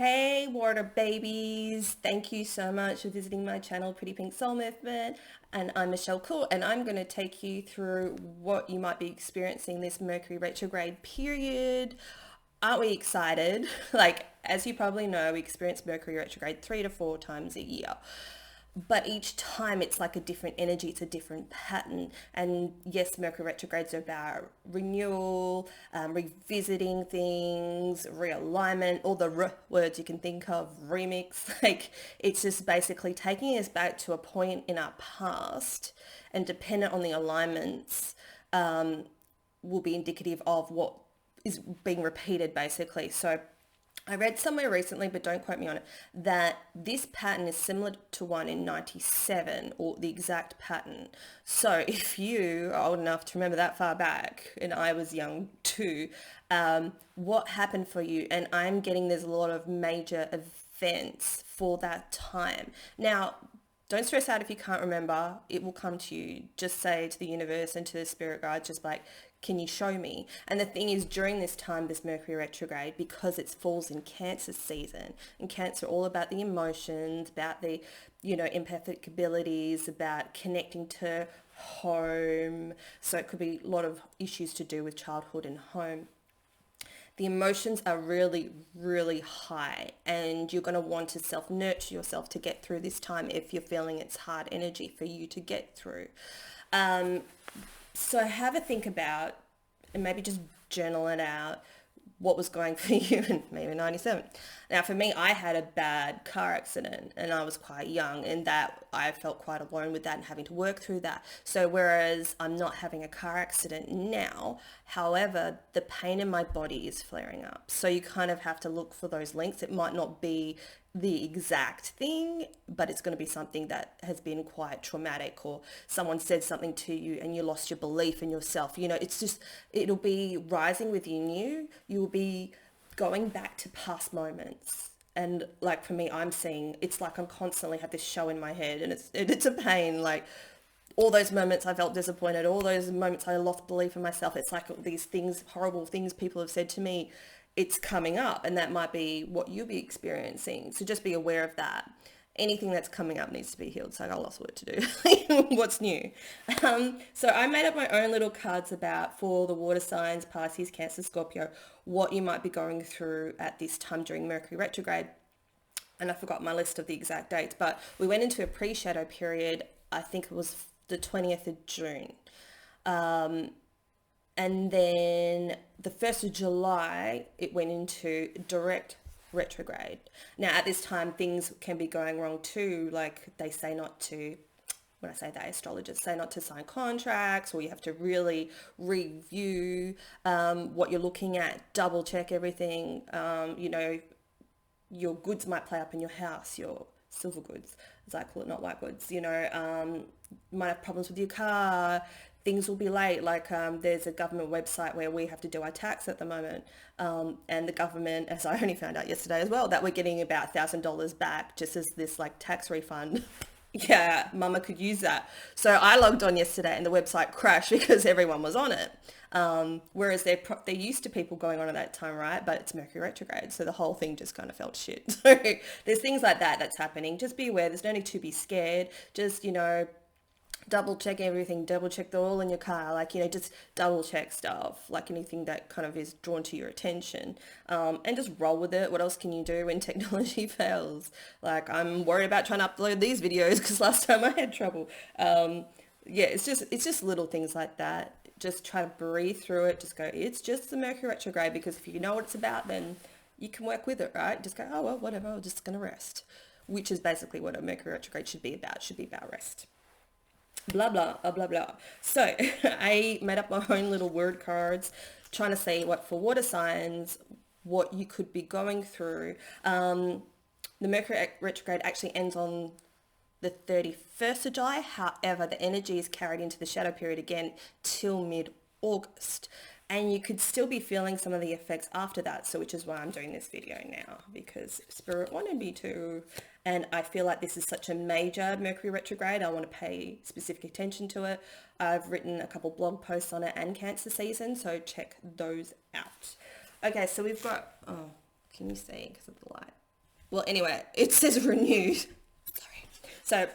Hey water babies, thank you so much for visiting my channel Pretty Pink Soul Movement, and I'm Michelle Cool, and I'm going to take you through what you might be experiencing this Mercury retrograde period. Aren't we excited? Like, as you probably know, we experience Mercury retrograde 3 to 4 times a year, but each time it's like a different energy, it's a different pattern. And yes, Mercury retrogrades are about renewal, revisiting things, realignment, all the words you can think of, remix. Like, it's just basically taking us back to a point in our past, and dependent on the alignments, will be indicative of what is being repeated, basically. So I read somewhere recently, but don't quote me on it, that this pattern is similar to one in 97, or the exact pattern. So if you are old enough to remember that far back, and I was young too, what happened for you? And I'm getting there's a lot of major events for that time. Now, don't stress out if you can't remember. It will come to you. Just say to the universe and to the spirit guides, just like, can you show me? And the thing is, during this time, this Mercury retrograde, because it falls in Cancer season, and Cancer all about the emotions, about the, empathic abilities, about connecting to home. So it could be a lot of issues to do with childhood and home. The emotions are really, really high, and you're going to want to self-nurture yourself to get through this time if you're feeling it's hard energy for you to get through. So have a think about, and maybe just journal it out, what was going for you in maybe 97. Now for me, I had a bad car accident and I was quite young, and that I felt quite alone with that and having to work through that. So whereas I'm not having a car accident now, however, the pain in my body is flaring up. So you kind of have to look for those links. It might not be the exact thing, but it's going to be something that has been quite traumatic, or someone said something to you and you lost your belief in yourself. It's just, it'll be rising within you. You will be going back to past moments. And like for me, I'm seeing, it's like I'm constantly have this show in my head, and it's a pain. Like, all those moments I felt disappointed, all those moments I lost belief in myself, it's like these things, horrible things people have said to me, it's coming up, and that might be what you'll be experiencing. So just be aware of that. Anything that's coming up needs to be healed. So I got a lost word to do. What's new? So I made up my own little cards about, for the water signs, Pisces, Cancer, Scorpio, what you might be going through at this time during Mercury retrograde. And I forgot my list of the exact dates, but we went into a pre-shadow period. I think it was the 20th of June. And then the 1st of July, it went into direct retrograde. Now, at this time, things can be going wrong too. Like, they say not to, when I say they, astrologers say not to sign contracts, or you have to really review what you're looking at, double check everything. Your goods might play up in your house, your silver goods, as I call it, not white goods. Might have problems with your car. Things will be late. Like, there's a government website where we have to do our tax at the moment. And the government, as I only found out yesterday as well, that we're getting about $1,000 back just as this like tax refund. Yeah, mama could use that. So I logged on yesterday and the website crashed because everyone was on it. Whereas they're used to people going on at that time, right? But it's Mercury retrograde, so the whole thing just kind of felt shit. So there's things like that that's happening. Just be aware. There's no need to be scared. Just, double check everything, double check the oil in your car, like, just double check stuff, like anything that kind of is drawn to your attention, and just roll with it. What else can you do when technology fails? Like, I'm worried about trying to upload these videos because last time I had trouble. Yeah, it's just little things like that. Just try to breathe through it. Just go, it's just the Mercury retrograde, because if you know what it's about, then you can work with it, right? Just go, oh, well, whatever, I'm just going to rest, which is basically what a Mercury retrograde should be about. It should be about rest. Blah blah blah blah. So I made up my own little word cards, trying to say what for water signs, what you could be going through. The Mercury retrograde actually ends on the 31st of July. However, the energy is carried into the shadow period again till mid-August. And you could still be feeling some of the effects after that. So which is why I'm doing this video now, because Spirit wanted me to. And I feel like this is such a major Mercury retrograde. I want to pay specific attention to it. I've written a couple blog posts on it and Cancer season, so check those out. Okay, so we've got, oh, can you see because of the light? Well, anyway, it says renewed. Sorry. So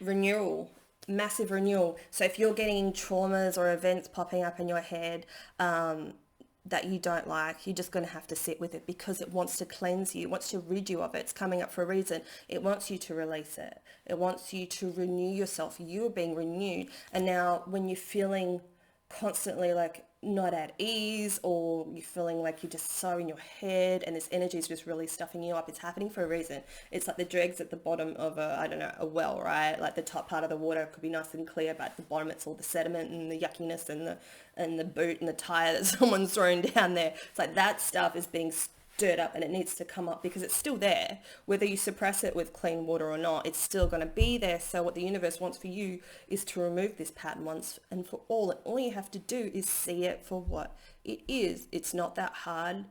renewal, massive renewal. So if you're getting traumas or events popping up in your head that you don't like, you're just going to have to sit with it because it wants to cleanse you. It wants to rid you of it. It's coming up for a reason. It wants you to release it. It wants you to renew yourself. You're being renewed. And now when you're feeling constantly like not at ease, or you're feeling like you're just so in your head and this energy is just really stuffing you up, it's happening for a reason. It's like the dregs at the bottom of a, I don't know, a well, right? Like the top part of the water could be nice and clear, but at the bottom it's all the sediment and the yuckiness and the boot and the tire that someone's thrown down there. It's like that stuff is being stirred up and it needs to come up because it's still there. Whether you suppress it with clean water or not, it's still going to be there. So what the universe wants for you is to remove this pattern once and for all. And all you have to do is see it for what it is. It's not that hard.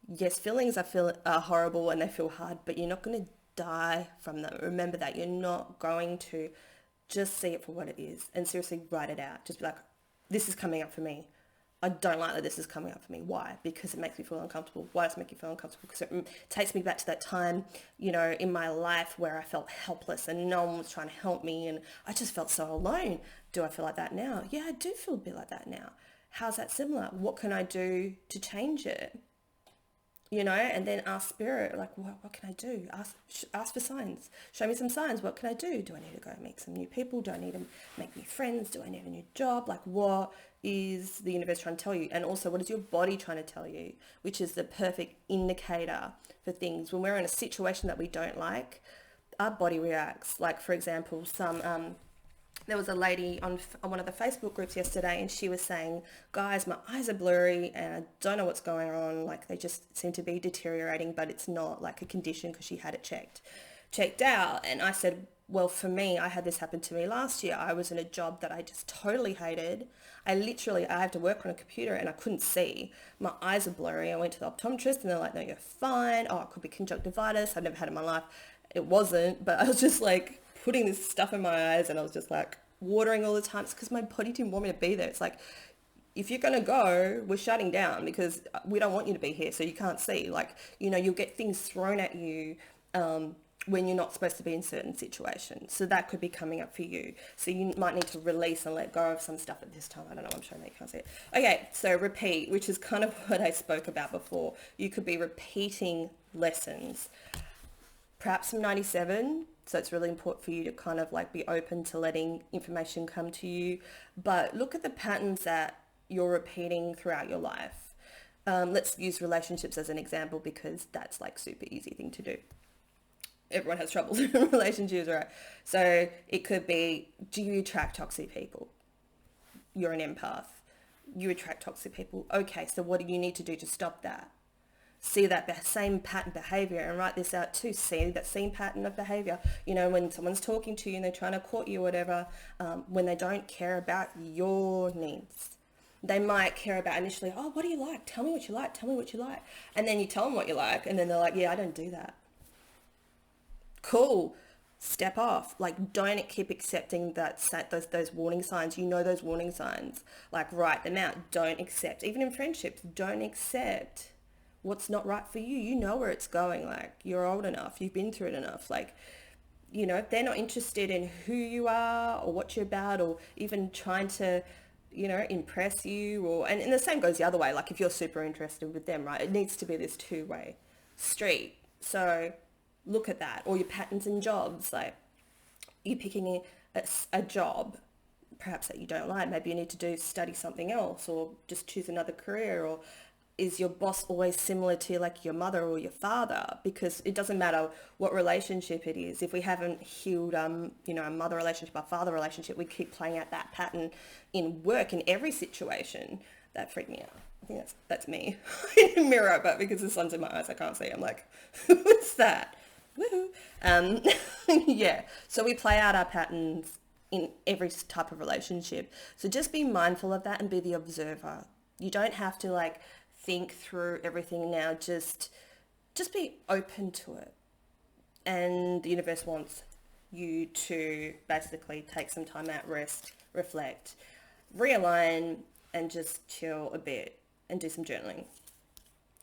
Yes, feelings are horrible and they feel hard, but you're not going to die from them. Remember that. You're not going to. Just see it for what it is and seriously write it out. Just be like, this is coming up for me. I don't like that this is coming up for me. Why? Because it makes me feel uncomfortable. Why does it make you feel uncomfortable? Because it takes me back to that time, you know, in my life where I felt helpless and no one was trying to help me and I just felt so alone. Do I feel like that now? Yeah, I do feel a bit like that now. How's that similar? What can I do to change it? You know, and then ask spirit, like, what can I do? Ask for signs. Show me some signs. What can I do? Do I need to go meet some new people? Do I need to make new friends? Do I need a new job? Like, what is the universe trying to tell you? And also, what is your body trying to tell you? Which is the perfect indicator for things. When we're in a situation that we don't like, our body reacts. Like, for example, there was a lady on one of the Facebook groups yesterday and she was saying, guys, my eyes are blurry and I don't know what's going on. Like they just seem to be deteriorating, but it's not like a condition because she had it checked out. And I said, well, for me, I had this happen to me last year. I was in a job that I just totally hated. I have to work on a computer and I couldn't see. My eyes are blurry. I went to the optometrist and they're like, no, you're fine. Oh, it could be conjunctivitis. I've never had it in my life. It wasn't, but I was just like, putting this stuff in my eyes and I was just like watering all the time. It's because my body didn't want me to be there. It's like, if you're going to go, we're shutting down because we don't want you to be here so you can't see. Like, you know, you'll get things thrown at you when you're not supposed to be in certain situations. So that could be coming up for you. So you might need to release and let go of some stuff at this time. I don't know, I'm showing that you can't see it. Okay, so repeat, which is kind of what I spoke about before. You could be repeating lessons. Perhaps from 97. So it's really important for you to kind of like be open to letting information come to you. But look at the patterns that you're repeating throughout your life. Let's use relationships as an example because that's like super easy thing to do. Everyone has troubles in relationships, right? So it could be, do you attract toxic people? You're an empath. You attract toxic people. Okay, so what do you need to do to stop that? See that same pattern behavior and write this out too. See that same pattern of behavior. You know, when someone's talking to you and they're trying to court you or whatever, when they don't care about your needs. They might care about initially, oh, what do you like? Tell me what you like. Tell me what you like. And then you tell them what you like. And then they're like, yeah, I don't do that. Cool. Step off. Like, don't keep accepting those warning signs. You know those warning signs. Like, write them out. Don't accept. Even in friendships, don't accept what's not right for you. You know where it's going. Like, you're old enough, you've been through it enough. Like, you know, if they're not interested in who you are or what you're about or even trying to, you know, impress you and the same goes the other way. Like if you're super interested with them, right, it needs to be this two-way street. So look at that. Or your patterns in jobs. Like you're picking a job perhaps that you don't like. Maybe you need to study something else or just choose another career. Or is your boss always similar to like your mother or your father? Because it doesn't matter what relationship it is. If we haven't healed, you know, a mother relationship, a father relationship, we keep playing out that pattern in work, in every situation. That freaked me out. I think that's me in a mirror, but because the sun's in my eyes, I can't see. I'm like, what's that? Woohoo. Yeah. So we play out our patterns in every type of relationship. So just be mindful of that and be the observer. You don't have to like think through everything now. Just be open to it. And the universe wants you to basically take some time out, rest, reflect, realign, and just chill a bit and do some journaling.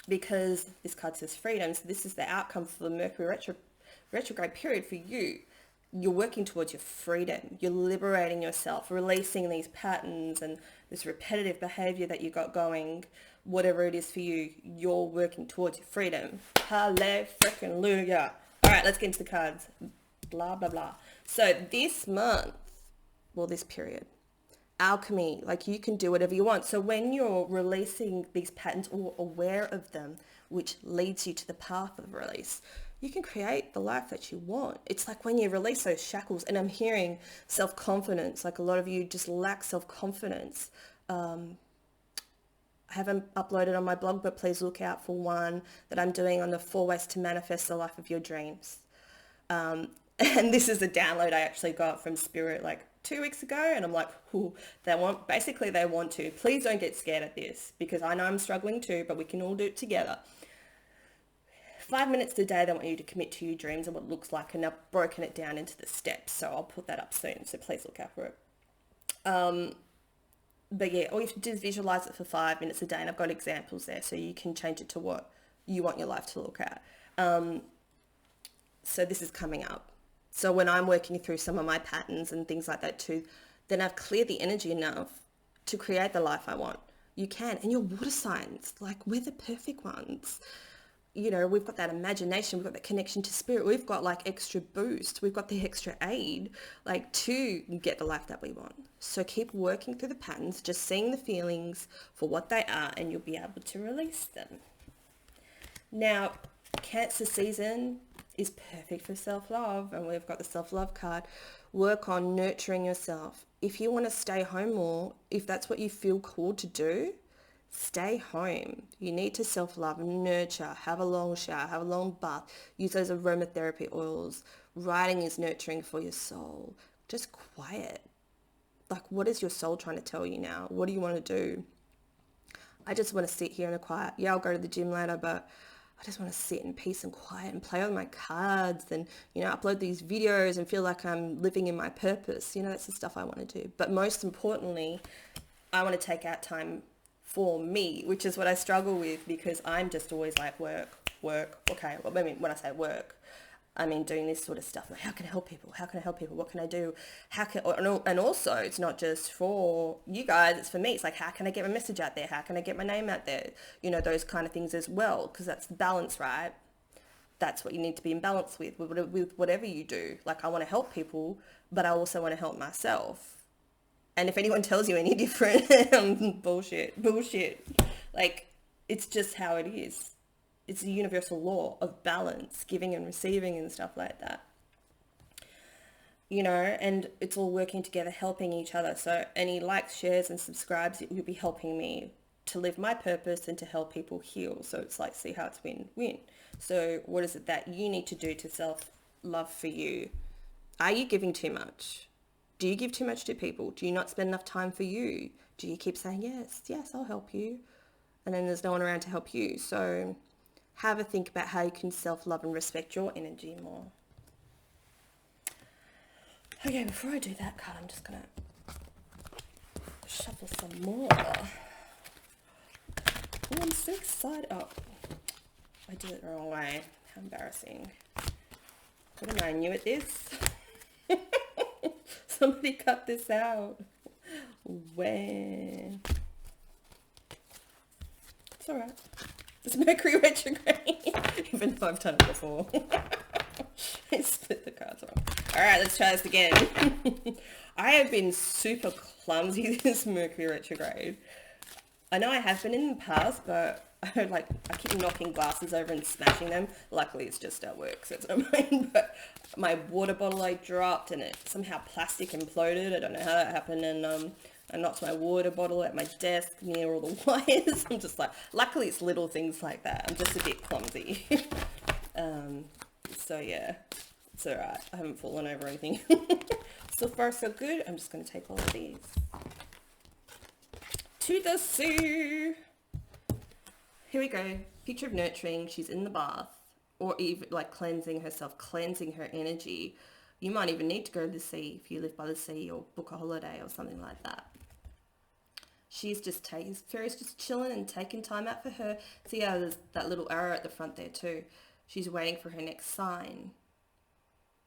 because this card says freedom. So this is the outcome for the Mercury retrograde period for you. You're working towards your freedom. You're liberating yourself, releasing these patterns and this repetitive behavior that you got going, whatever it is for you. You're working towards your freedom. Hallelujah. All right, let's get into the cards. Blah, blah, blah. So this month, well, this period, alchemy, like you can do whatever you want. So when you're releasing these patterns or aware of them, which leads you to the path of release, you can create the life that you want. It's like when you release those shackles, and I'm hearing self-confidence, like a lot of you just lack self-confidence. I haven't uploaded on my blog, but please look out for one that I'm doing on the 4 ways to manifest the life of your dreams. And this is a download I actually got from Spirit like 2 weeks ago, and I'm like, ooh, they want to. Please don't get scared at this, because I know I'm struggling too, but we can all do it together. 5 minutes a day, they want you to commit to your dreams and what it looks like, and I've broken it down into the steps, so I'll put that up soon, so please look out for it. But yeah, all you have to do is visualize it for 5 minutes a day, and I've got examples there, so you can change it to what you want your life to look at. So this is coming up. So when I'm working through some of my patterns and things like that too, then I've cleared the energy enough to create the life I want. You can, and your water signs, like we're the perfect ones. You know, we've got that imagination, we've got that connection to spirit, we've got like extra boost, we've got the extra aid, like to get the life that we want. So keep working through the patterns, just seeing the feelings for what they are, and you'll be able to release them. Now, Cancer season is perfect for self-love, and we've got the self-love card. Work on nurturing yourself. If you want to stay home more, if that's what you feel called to do, stay home. You need to self-love, nurture, have a long shower, have a long bath, use those aromatherapy oils. Writing is nurturing for your soul. Just quiet. Like, what is your soul trying to tell you now? What do you want to do? I just want to sit here in a quiet. Yeah, I'll go to the gym later, but I just want to sit in peace and quiet and play with my cards and, you know, upload these videos and feel like I'm living in my purpose. You know, that's the stuff I want to do. But most importantly, I want to take out time for me, which is what I struggle with, because I'm just always like work. Okay, well, I mean, when I say work, I mean doing this sort of stuff. Like, how can I help people? How can I help people? What can I do? And also, it's not just for you guys, it's for me. It's like, how can I get my message out there? How can I get my name out there? You know, those kind of things as well, because that's balance, right? That's what you need to be in balance with whatever you do. Like, I want to help people, but I also want to help myself. And if anyone tells you any different, bullshit. Like, it's just how it is. It's a universal law of balance, giving and receiving and stuff like that. You know, and it's all working together, helping each other. So any likes, shares and subscribes, it will be helping me to live my purpose and to help people heal. So it's like, see how it's win-win. So what is it that you need to do to self-love for you? Are you giving too much? Do you give too much to people? Do you not spend enough time for you? Do you keep saying, yes, I'll help you? And then there's no one around to help you. So have a think about how you can self-love and respect your energy more. Okay, before I do that card, I'm just going to shuffle some more. Oh, I'm so excited. Oh, I did it the wrong way. How embarrassing. What am I, new at this? Somebody cut this out. When? It's alright. It's Mercury Retrograde. Even though I've done it before. I split the cards wrong. Alright, let's try this again. I have been super clumsy this Mercury Retrograde. I know I have been in the past, but I keep knocking glasses over and smashing them. Luckily, it's just at work, so it's not mine. But my water bottle I dropped, and it somehow plastic imploded. I don't know how that happened, and I knocked my water bottle at my desk near all the wires. I'm just like, luckily it's little things like that. I'm just a bit clumsy. So yeah, it's alright. I haven't fallen over anything. So far so good. I'm just going to take all of these to the sea. Here we go. Picture of nurturing. She's in the bath, or even like cleansing herself, cleansing her energy. You might even need to go to the sea if you live by the sea, or book a holiday or something like that. She's just taking, Fairy's just chilling and taking time out for her. See how there's that little arrow at the front there too. She's waiting for her next sign.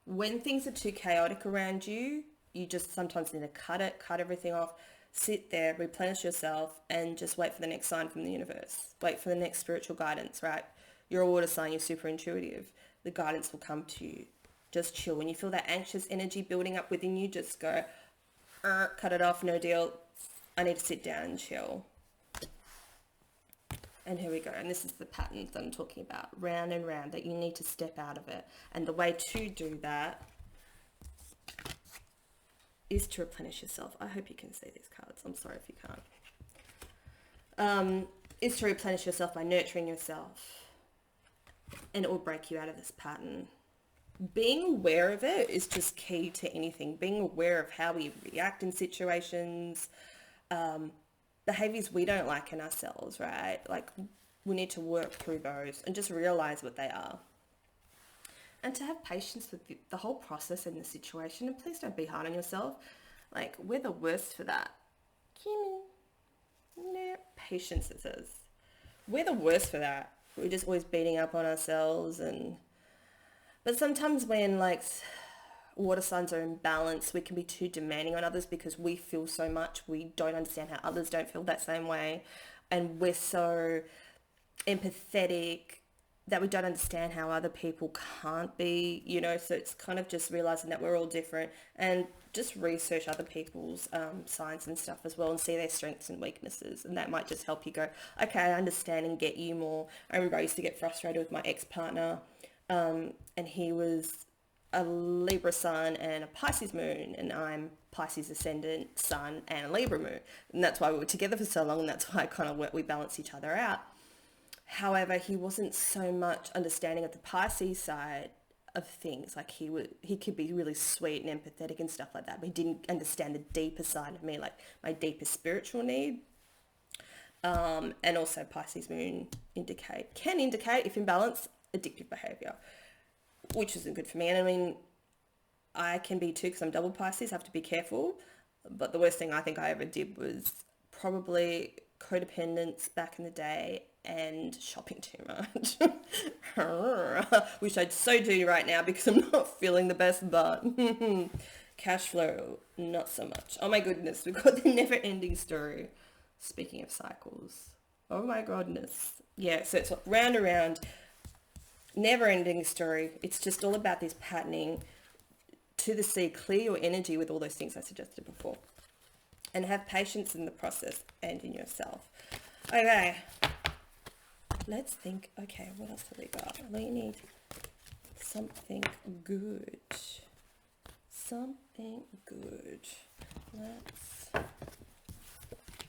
When things are too chaotic around you, you just sometimes need to cut everything off, sit there, replenish yourself, and just wait for the next sign from the universe. Wait for the next spiritual guidance, right? You're a water sign, you're super intuitive. The guidance will come to you. Just chill. When you feel that anxious energy building up within you, just go, cut it off, no deal. I need to sit down and chill. And here we go. And this is the patterns that I'm talking about. Round and round, that you need to step out of it. And the way to do that is to replenish yourself. I hope you can see these cards. I'm sorry if you can't. Is to replenish yourself by nurturing yourself. And it will break you out of this pattern. Being aware of it is just key to anything. Being aware of how we react in situations, behaviors we don't like in ourselves, right? Like, we need to work through those and just realize what they are. And to have patience with the whole process and the situation. And please don't be hard on yourself. Like, we're the worst for that. Patience, it says. We're the worst for that. We're just always beating up on ourselves. But sometimes when, like, water signs are in balance, we can be too demanding on others because we feel so much. We don't understand how others don't feel that same way. And we're so empathetic that we don't understand how other people can't be, you know. So it's kind of just realizing that we're all different, and just research other people's signs and stuff as well, and see their strengths and weaknesses. And that might just help you go, okay, I understand and get you more. I remember I used to get frustrated with my ex-partner, and he was a Libra sun and a Pisces moon, and I'm Pisces ascendant sun and a Libra moon, and that's why we were together for so long, and that's why we balance each other out. However, he wasn't so much understanding of the Pisces side of things. Like, he could be really sweet and empathetic and stuff like that, but he didn't understand the deeper side of me, like my deeper spiritual need. And also Pisces moon can indicate, if in balance, addictive behavior, which isn't good for me. And I mean, I can be too, because I'm double Pisces, I have to be careful. But the worst thing I think I ever did was probably codependence back in the day and shopping too much. Which I so do right now because I'm not feeling the best, but cash flow, not so much. Oh my goodness, we've got the never-ending story. Speaking of cycles. Oh my goodness. Yeah, so it's round and round. Never-ending story. It's just all about this patterning to the sea. Clear your energy with all those things I suggested before, and have patience in the process and in yourself. Okay, let's think. Okay, what else have we got? We need something good. Something good.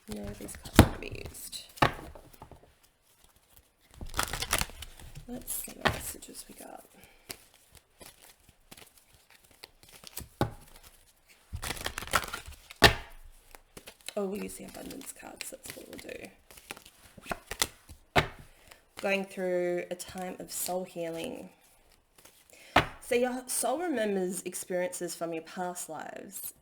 No, these cards can be used. Let's see what messages we got. Oh, we'll use the abundance cards. That's what we'll do. Going through a time of soul healing. So your soul remembers experiences from your past lives,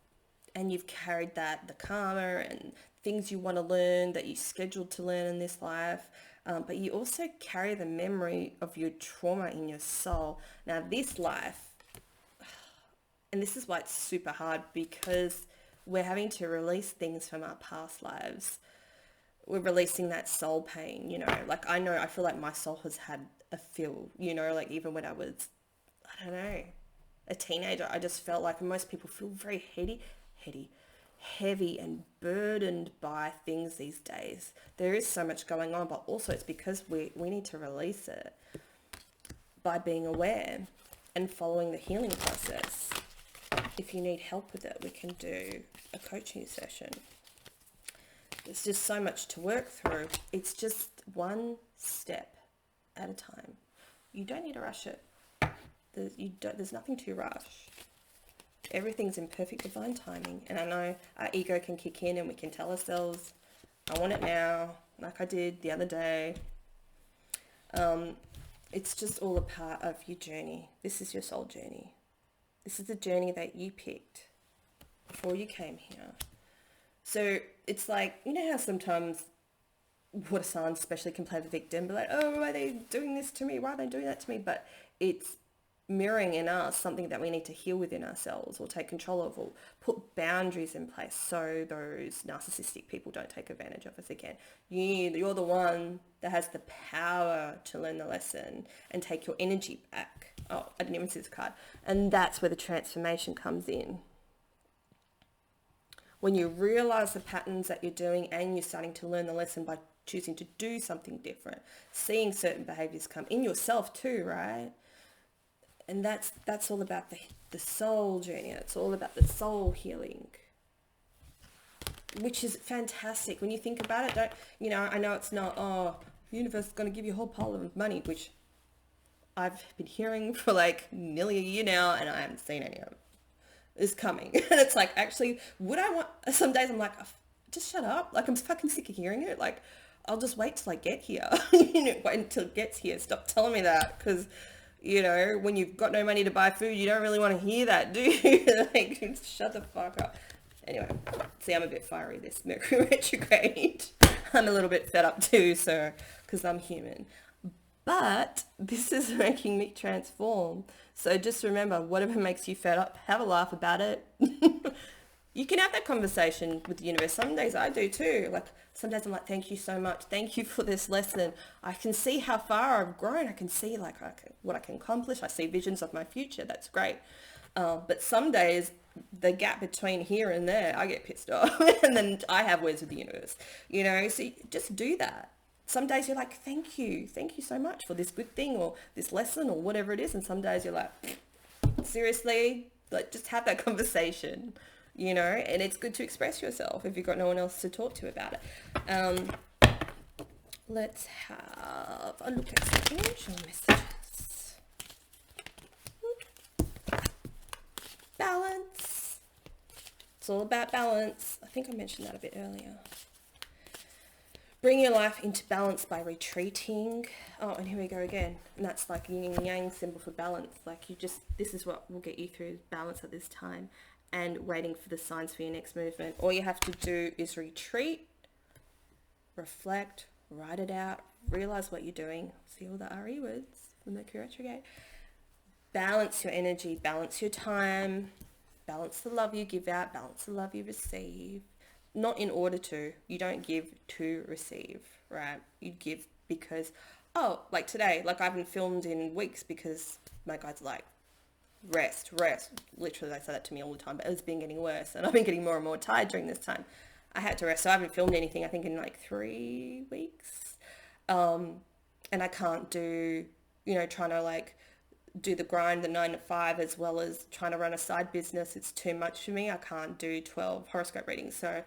and you've carried that, the karma and things you want to learn that you scheduled to learn in this life. But you also carry the memory of your trauma in your soul. Now this life, and this is why it's super hard, because we're having to release things from our past lives. We're releasing that soul pain, you know. Like, I feel like my soul has had a feel, you know, like even when I was, I don't know, a teenager, I just felt like most people feel very heavy and burdened by things these days. There is so much going on, but also it's because we need to release it by being aware and following the healing process. If you need help with it, we can do a coaching session. There's just so much to work through. It's just one step at a time. You don't need to rush it. There's nothing to rush. Everything's in perfect divine timing. And I know our ego can kick in and we can tell ourselves, I want it now, like I did the other day. It's just all a part of your journey. This is your soul journey. This is the journey that you picked before you came here. So it's like, you know how sometimes water signs especially can play the victim, be like, oh, why are they doing this to me? Why are they doing that to me? But it's mirroring in us something that we need to heal within ourselves or take control of, or put boundaries in place so those narcissistic people don't take advantage of us again. You're the one that has the power to learn the lesson and take your energy back. Oh, I didn't even see this card. And that's where the transformation comes in. When you realize the patterns that you're doing and you're starting to learn the lesson by choosing to do something different, seeing certain behaviors come in yourself too, right? And that's all about the soul journey. It's all about the soul healing, which is fantastic when you think about it. I know it's not, oh, the universe is going to give you a whole pile of money, which I've been hearing for like nearly a year now, and I haven't seen any of it. Is coming. And it's like, actually, would I want, some days I'm like, just shut up. Like, I'm fucking sick of hearing it. Like, I'll just wait till I get here. Wait until it gets here. Stop telling me that. Because, when you've got no money to buy food, you don't really want to hear that, do you? Like, shut the fuck up. Anyway, see, I'm a bit fiery this Mercury retrograde. I'm a little bit fed up too, so, because I'm human. But this is making me transform. So just remember, whatever makes you fed up, have a laugh about it. You can have that conversation with the universe. Some days I do too. Like, some days I'm like, thank you so much. Thank you for this lesson. I can see how far I've grown. I can see what I can accomplish. I see visions of my future. That's great. But some days, the gap between here and there, I get pissed off. And then I have words with the universe. So just do that. Some days you're like, thank you so much for this good thing or this lesson or whatever it is. And some days you're like, seriously, like, just have that conversation, and it's good to express yourself if you've got no one else to talk to about it. Let's have a look at some angel messages. Balance. It's all about balance. I think I mentioned that a bit earlier. Bring your life into balance by retreating. Oh, and here we go again. And that's like yin and yang symbol for balance. Like, this is what will get you through balance at this time, and waiting for the signs for your next movement. All you have to do is retreat, reflect, write it out, realize what you're doing. See all the RE words from Mercury Retrograde. Balance your energy, balance your time, balance the love you give out, balance the love you receive. Not in order to. You don't give to receive, right? You give because, like today, like I haven't filmed in weeks because my guide's like, rest. Literally, they say that to me all the time, but it's been getting worse, and I've been getting more and more tired during this time. I had to rest, so I haven't filmed anything, I think, in like 3 weeks. And I can't do, trying to like do the grind, the 9 to 5, as well as trying to run a side business. It's too much for me. I can't do 12 horoscope readings. So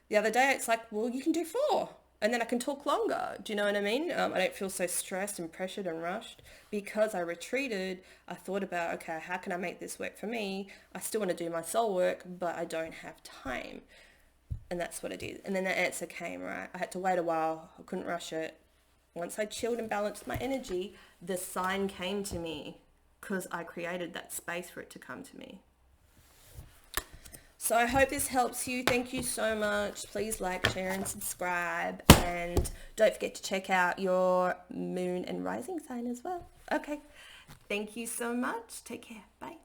the other day it's like, well, you can do 4 and then I can talk longer. Do you know what I mean? I don't feel so stressed and pressured and rushed because I retreated. I thought about, okay, how can I make this work for me? I still want to do my soul work, but I don't have time. And that's what I did. And then the answer came, right? I had to wait a while. I couldn't rush it. Once I chilled and balanced my energy, the sign came to me because I created that space for it to come to me. So I hope this helps you. Thank you so much. Please like, share, and subscribe. And don't forget to check out your moon and rising sign as well. Okay. Thank you so much. Take care. Bye.